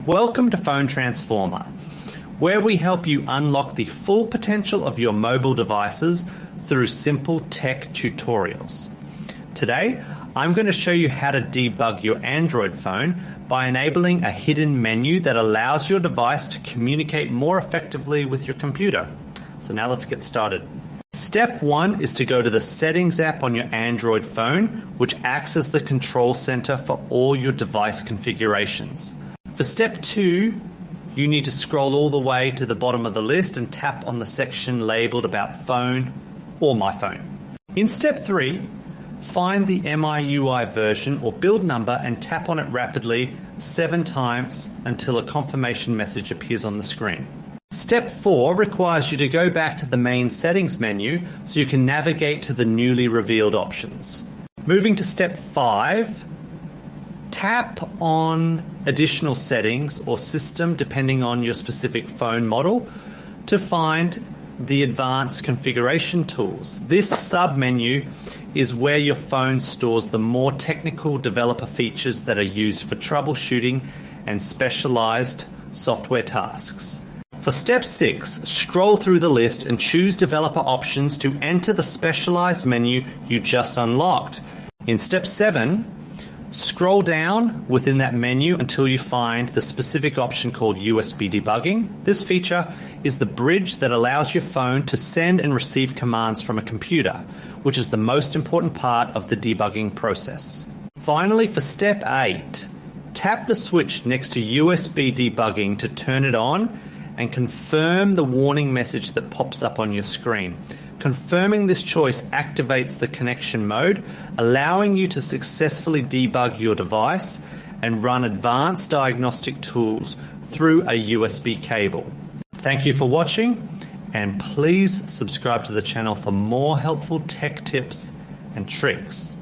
Welcome to Phone Transformer, where we help you unlock the full potential of your mobile devices through simple tech tutorials. Today, I'm going to show you how to debug your Android phone by enabling a hidden menu that allows your device to communicate more effectively with your computer. So now let's get started. Step 1 is to go to the Settings app on your Android phone, which acts as the control center for all your device configurations. For step 2, you need to scroll all the way to the bottom of the list and tap on the section labeled About Phone or My Phone. In step 3, find the MIUI version or build number and tap on it rapidly 7 times until a confirmation message appears on the screen. Step 4 requires you to go back to the main settings menu so you can navigate to the newly revealed options. Moving to step 5, tap on additional settings or system depending on your specific phone model to find the advanced configuration tools. This sub-menu is where your phone stores the more technical developer features that are used for troubleshooting and specialized software tasks. For step 6, scroll through the list and choose developer options to enter the specialized menu you just unlocked. In step 7, scroll down within that menu until you find the specific option called USB debugging. This feature is the bridge that allows your phone to send and receive commands from a computer, which is the most important part of the debugging process. Finally, for step 8, tap the switch next to USB debugging to turn it on and confirm the warning message that pops up on your screen. Confirming this choice activates the connection mode, allowing you to successfully debug your device and run advanced diagnostic tools through a USB cable. Thank you for watching, and please subscribe to the channel for more helpful tech tips and tricks.